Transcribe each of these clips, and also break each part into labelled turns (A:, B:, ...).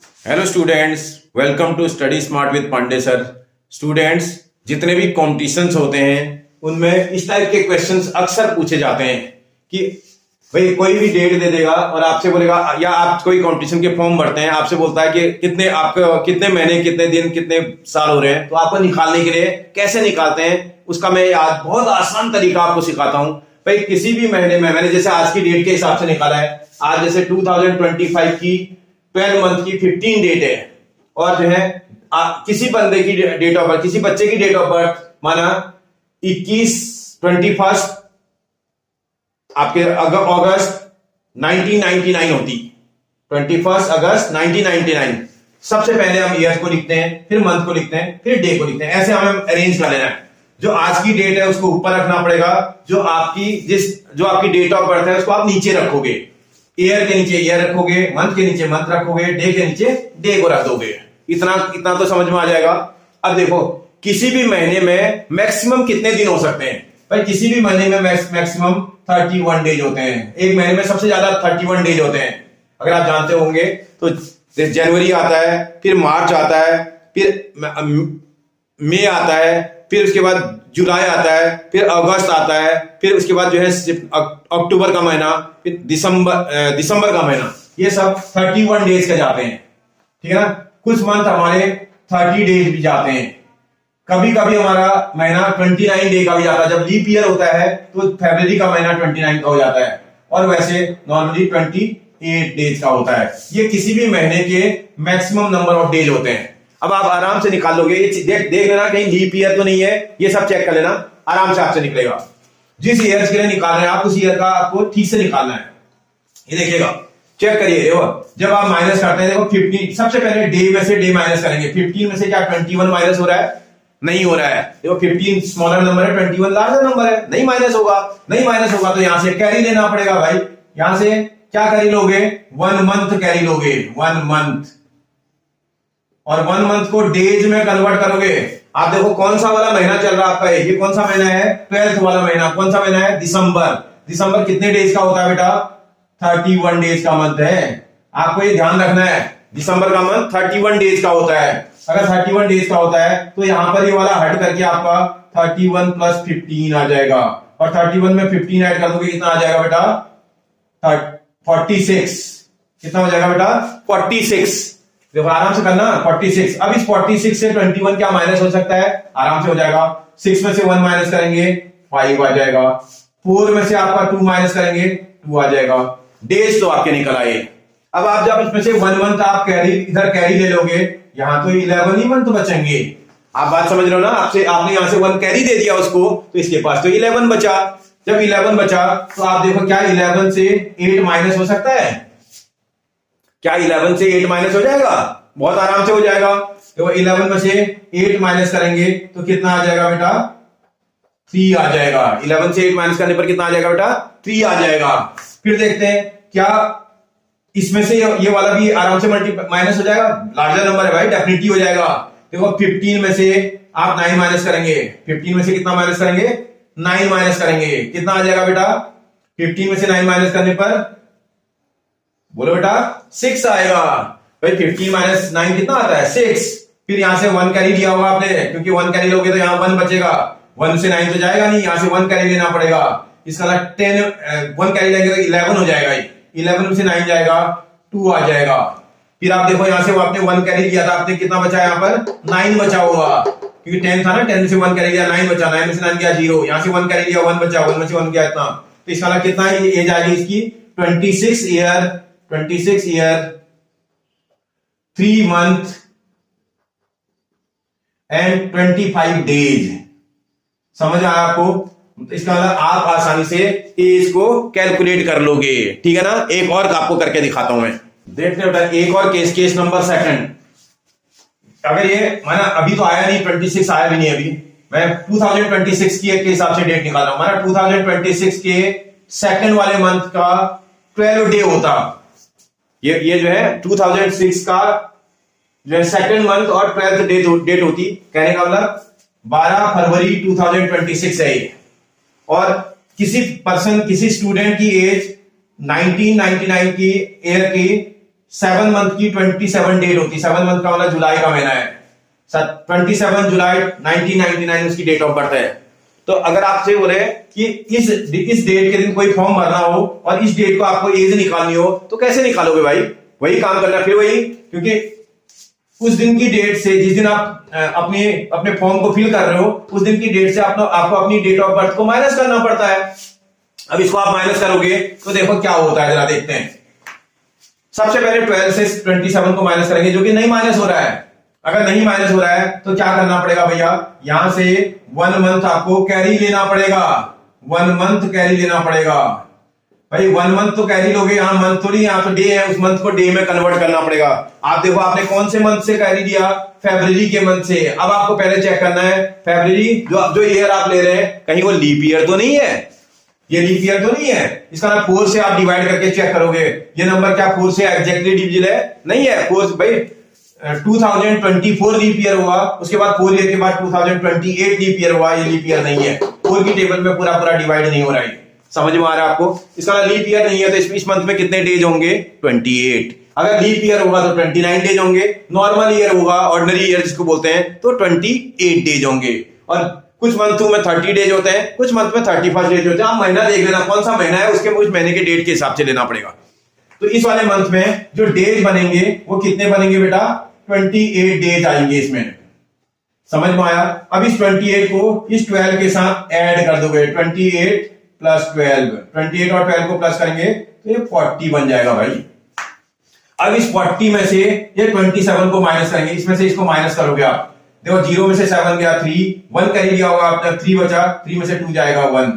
A: Hello students, welcome to study smart with Pandey sir. Students, जितने भी competitions होते हैं उनमें इस टाइप के क्वेश्चंस अक्सर पूछे जाते हैं कि भाई कोई भी डेट दे देगा और आपसे बोलेगा, या आप कोई कंपटीशन के फॉर्म भरते हैं, आपसे बोलता है कि कितने आपको कितने महीने, कितने दिन, कितने साल हो रहे हैं, तो आपको निकालने के लिए कैसे निकालते हैं उसका मैं आज बहुत आसान तरीका आपको सिखाता हूं। भाई किसी भी महीने में मैंने जैसे आज की डेट के हिसाब से निकाला है, आज जैसे 2025 की 12 मंथ की 15 डेट है और जो है किसी बंदे की डेट ऑफ बर्थ, किसी बच्चे की डेट ऑफ बर्थ माना 21 आपके अगस्त 1999 होती, 21 अगस्त 1999। सबसे पहले हम ईयर को लिखते हैं, फिर मंथ को लिखते हैं, फिर डे को लिखते हैं। ऐसे हमें अरेंज कर लेना है। जो आज की डेट है उसको ऊपर रखना पड़ेगा, जो आपकी डेट ऑफ बर्थ है उसको आप नीचे रखोगे। ईयर के नीचे ईयर रखोगे, मंथ के नीचे मंथ रखोगे, डे के नीचे डे को रख दोगे। इतना तो समझ में आ जाएगा। अब देखो, किसी भी महीने में मैक्सिमम कितने दिन हो सकते हैं? भाई किसी भी महीने में मैक्सिमम 31 डेज होते हैं। एक महीने में सबसे ज्यादा 31 डेज होते हैं। अगर आप जानते होंगे तो जनवरी आता है, फिर मार्च आता है, फिर मई आता है, फिर उसके बाद जुलाई आता है, फिर अगस्त आता है, फिर उसके बाद जो है अक्टूबर का महीना, फिर दिसंबर का महीना। ये सब 31 डेज का जाते हैं, ठीक है ना। कुछ मंथ हमारे 30 डेज भी जाते हैं। कभी कभी हमारा महीना 29 डे का भी जाता है। जब लीप ईयर होता है तो फरवरी का महीना 29 का हो जाता है, और वैसे नॉर्मली 28 डेज का होता है। ये किसी भी महीने के मैक्सिमम नंबर ऑफ डेज होते हैं। अब आप आराम से निकाल लोगे। ये देख लेना कहीं लीप ईयर तो नहीं है, ये सब चेक कर लेना, आराम से आपसे निकलेगा। जिस ईयर के लिए निकाल रहे हैं आप, उस ईयर का आपको ठीक से निकालना है। ये देखिएगा, चेक करिए। जब आप माइनस करते हैं, देखो 15, सबसे पहले डे में से डे माइनस करेंगे। 15 में से क्या 21 माइनस हो रहा है? नहीं हो रहा है। देखो 15 स्मॉलर नंबर है, 21 लार्जर नंबर है, नहीं माइनस होगा। नहीं माइनस होगा तो यहां से कैरी लेना पड़ेगा भाई। यहां से क्या कैरी लोगे? 1 मंथ कैरी लोगे, 1 मंथ। और 1 मंथ को डेज में कन्वर्ट करोगे। आप देखो कौन सा वाला महीना चल रहा है आपका, ये कौन सा महीना है? 12th वाला महीना। कौन सा महीना है? दिसंबर। दिसंबर कितने डेज का होता है बेटा? 31 डेज का मंथ है। आपको ये ध्यान रखना है, दिसंबर का मंथ 31 डेज का होता है। अगर 31 डेज का होता है तो यहां पर ये वाला हट करके आपका 31 + 15 आ जाएगा, और 31 में 15 ऐड कर दोगे, कितना आ जाएगा बेटा? 46। कितना हो जाएगा बेटा? 46। देखो आराम से करना, 46। अब इस 46 से 21 क्या माइनस हो सकता है? आराम से हो जाएगा। 6 में से 1 माइनस करेंगे, 5 आ जाएगा। 4 में से आपका 2 माइनस करेंगे, 2 आ जाएगा। डेज तो आपके निकल आए। अब आप जब इसमें से 1 मंथ आप इधर कैरी ले लोगे, यहां तो 11 ही मंथ बचेंगे। आप बात समझ रहे हो ना? आपने यहां से 1 कैरी दे दिया उसको, तो इसके पास तो 11 बचा। जब 11 बचा तो आप देखो, क्या 11 से 8 माइनस हो सकता है? क्या 11 से 8 माइनस हो जाएगा? बहुत आराम से हो जाएगा। तो 11 में से 8 माइनस करेंगे तो कितना आ जाएगा बेटा? 3 आ जाएगा। 11 से 8 माइनस करने पर कितना आ जाएगा बेटा? 3 आ जाएगा। फिर देखते हैं क्या इसमें से ये वाला भी आराम से माइनस हो जाएगा। लार्जर नंबर है भाई, डेफिनेटली हो जाएगा। देखो 15 में से आप 9 माइनस करेंगे। 15 में से कितना माइनस करेंगे? 9 माइनस करेंगे। कितना आ जाएगा बेटा? 15 में से 9 माइनस करने पर बोलो बेटा 6 आएगा। भाई 15 माइनस 9 कितना आता है? 6। फिर यहां से 1 कैरी लिया होगा आपने, क्योंकि 1 कैरी लोगे तो यहां 1 बचेगा। 1 से 9 तो जाएगा नहीं, यहां से 1 कैरी लेना पड़ेगा। इसका 1 कैरी लेंगे तो 11 हो जाएगा। 11 में से 9 जाएगा, 2 आ जाएगा। फिर आप देखो यहां से आपने 1 कैरी लिया था, आपने कितना बचा? यहां पर 9 बचा होगा, क्योंकि 10 था ना। 10 में से 1 कैरी लिया, 9 बचा। 9 में से 9 गया 0। यहां से 1 कैरी लिया, 1 बचा। 1 में से 1 गया इतना। तो इसका कितना एज आ गई इसकी? 26 ईयर 3 मंथ एंड 25 डेज। समझ आया आपको? इसका मतलब आप आसानी से एज को कैलकुलेट कर लोगे, ठीक है ना। एक और आपको करके दिखाता हूं मैं। देखते बेटा, एक और केस नंबर 2। अगर ये माना अभी तो आया नहीं, 26 आया भी नहीं अभी, मैं 2026 की एक के हिसाब से डेट निकाल रहा हूं। माना 2026 के सेकंड वाले मंथ का 12 डे होता। ये जो है 2006 का जो है सेकंड मंथ और 12th डेट होती। कहने का मतलब 12 फरवरी 2026 है ये। और किसी स्टूडेंट की एज 1999 की ईयर की 7 मंथ की 27 डेट होती है। 7 मंथ का मतलब जुलाई का महीना है। 27 जुलाई 1999 उसकी डेट ऑफ बर्थ है। तो अगर आपसे बोले कि इस डेट के दिन कोई फॉर्म भरना हो और इस डेट को आपको एज निकालनी हो तो कैसे निकालोगे भाई? वही काम करना फिर वही, क्योंकि उस दिन की डेट से, जिस दिन आप अपने फॉर्म को फिल कर रहे हो, उस दिन की डेट से आपको अपनी डेट ऑफ बर्थ को माइनस करना पड़ता है। अब इसको आप माइनस करोगे तो देखो क्या होता है, जरा देखते हैं। सबसे पहले 12 से 27 को माइनस करेंगे, जो कि नहीं माइनस हो रहा है। अगर नहीं माइनस हो रहा है तो क्या करना पड़ेगा भैया? यहां से 1 मंथ आपको कैरी लेना पड़ेगा। 1 मंथ कैरी लेना पड़ेगा भाई। 1 मंथ तो कैरी लोगे, यहाँ मंथ थोड़ी, यहाँ तो डे है, उस मंथ को डे में कन्वर्ट करना पड़ेगा। आप देखो आपने कौन से मंथ से कैरी लिया? फरवरी के मंथ से। अब आपको पहले चेक करना है फरवरी, जो ईयर आप ले रहे हैं कहीं वो लीप ईयर तो नहीं है, ये लीप ईयर तो नहीं है। इसका ना 4 से आप डिवाइड करके चेक करोगे, ये नंबर क्या 4 से एग्जैक्टली डिविजिबल है? नहीं है। 4 भाई 2024 लीप ईयर हुआ, उसके बाद 4 ईयर के बाद 2028 लीप ईयर हुआ, ये लीप ईयर नहीं है। 4 की टेबल में पूरा डिवाइड नहीं हो रहा है। समझ में आ रहा है आपको? इसका लीप ईयर नहीं है तो इस मंथ में कितने डेज होंगे? 28। अगर लीप ईयर होगा तो 29 डेज होंगे। नॉर्मल ईयर होगा, ऑर्डिनरी ईयर जिसको बोलते हैं, तो 28 डेज होंगे। और कुछ मंथों में 30 डेज होते हैं, कुछ मंथ में 31 डेज होते हैं। आप महीना देख लेना कौन सा महीना है, उसके उस महीने के डेट के हिसाब से लेना पड़ेगा। तो इस वाले मंथ में जो डेज बनेंगे वो कितने बनेंगे बेटा? 28 डेज आएंगे इसमें। समझ में आया? अब इस 28 को इस 12 के साथ ऐड कर दोगे। 28 प्लस 12, 28 और 12 को प्लस करेंगे तो ये 40 बन जाएगा भाई। अब इस 40 में से ये 27 को माइनस करेंगे, इसमें से इसको माइनस करोगे आप। देखो 0 में से 7 गया, 3 1 कर लिया होगा आपने, 3 बचा, 3 में से 2 जाएगा 1।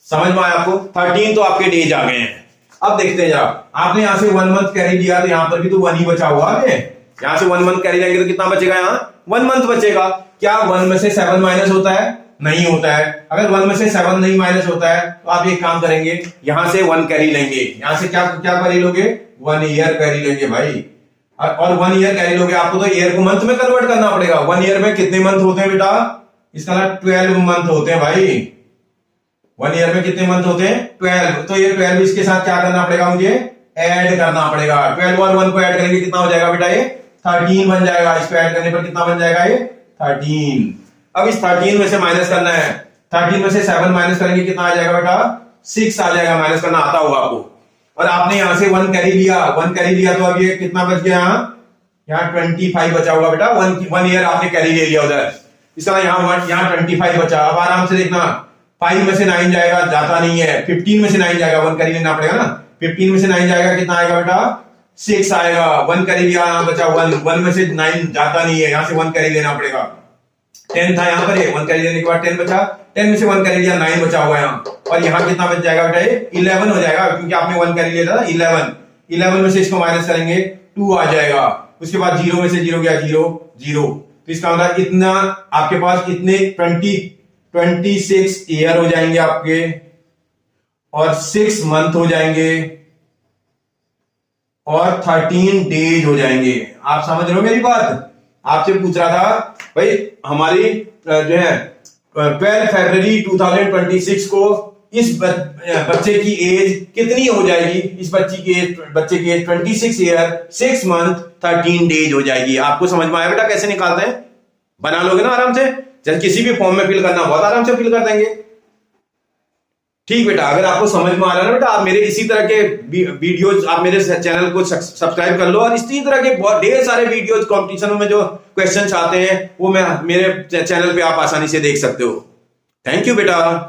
A: समझ में आया आपको? 13 तो आपके डेज आ गए हैं। अब देखते हैं जरा, आपने यहां से 1 मंथ कैरी लिया तो यहां पर भी तो 1 ही बचा हुआ है। यहां से 1 मंथ कैरी लेंगे तो कितना बचेगा? यहां 1 मंथ बचेगा। क्या 1 में से 7 माइनस होता है? नहीं होता है। अगर 1 में से 7 नहीं माइनस होता है तो आप एक काम करेंगे, यहां से 1 कैरी लेंगे। यहां से क्या कैरी लोगे? 1 ईयर कैरी लेंगे भाई। और 1 ईयर कैरी लोगे, आपको तो ईयर को मंथ में कन्वर्ट करना पड़ेगा। 1 ईयर में कितने मंथ होते हैं बेटा? इसका ना 12 मंथ होते हैं भाई। 1 ईयर में कितने मंथ होते हैं? 12। तो ये 12 इसके साथ क्या करना पड़ेगा? मुझे ऐड करना पड़ेगा। 12 और 1 को ऐड करेंगे कितना हो जाएगा बेटा? ये 13 बन जाएगा। इसको ऐड करने पर कितना बन जाएगा? ये 13। अब इस 13 में से माइनस करना है। 13 में से 7 माइनस करेंगे कितना आ जाएगा बेटा? 6 आ जाएगा। माइनस करना आता होगा आपको। और आपने यहां से 1 कैरी लिया, 1 कैरी लिया तो अब ये कितना बच गया? यहाँ 25 बचा होगा बेटा। 1 ईयर आपने कैरी ले लिया उधर, इसका यहाँ 25 बचा। अब आराम से देखना, 5 में से 9 जाएगा, जाता नहीं है। 15 में से 9 जाएगा, 1 कैरी लेना पड़ेगा ना। 15 में से 9 जाएगा, कितना आएगा बेटा? 6 आएगा। 1 कैरी लिया, यहाँ बचा 1 में से 9 जाता नहीं है, यहाँ से 1 कैरी लेना पड़ेगा। 10 था यहाँ पर, 1 कैरी लेने के बाद 10 बचा। 10 में से 1 कैरी लिया, 9 बचा हुआ यहाँ। और यहाँ कितना बच जाएगा बेटा? ये 11 हो जाएगा, क्योंकि आपने 1 कैरी लिया था। 11 में से इसको माइनस करेंगे 2 आ जाएगा। उसके बाद 0 में से 0 गया, 0। तो इसका मतलब इतना आपके पास कितने 26 ईयर हो जाएंगे आपके, और 6 मंथ हो जाएंगे, और 13 डेज हो जाएंगे। आप समझ रहे हो मेरी बात? आपसे पूछ रहा था भाई, हमारी जो है 12 फरवरी 2026 को इस बच्चे की एज कितनी हो जाएगी? इस बच्चे की एज 26 ईयर 6 मंथ 13 डेज हो जाएगी। आपको समझ में आया बेटा कैसे निकालते हैं? बना लोगे ना आराम से? जैसे किसी भी फॉर्म में फिल करना, बहुत आराम से फिल कर देंगे। ठीक बेटा, अगर आपको समझ में आ रहा है ना बेटा, आप मेरे इसी तरह के वीडियोज, आप मेरे चैनल को सब्सक्राइब कर लो, और इसी तरह के बहुत ढेर सारे वीडियोज कंपटीशन में जो क्वेश्चन आते हैं वो मैं मेरे चैनल पे आप आसानी से देख सकते हो। थैंक यू बेटा।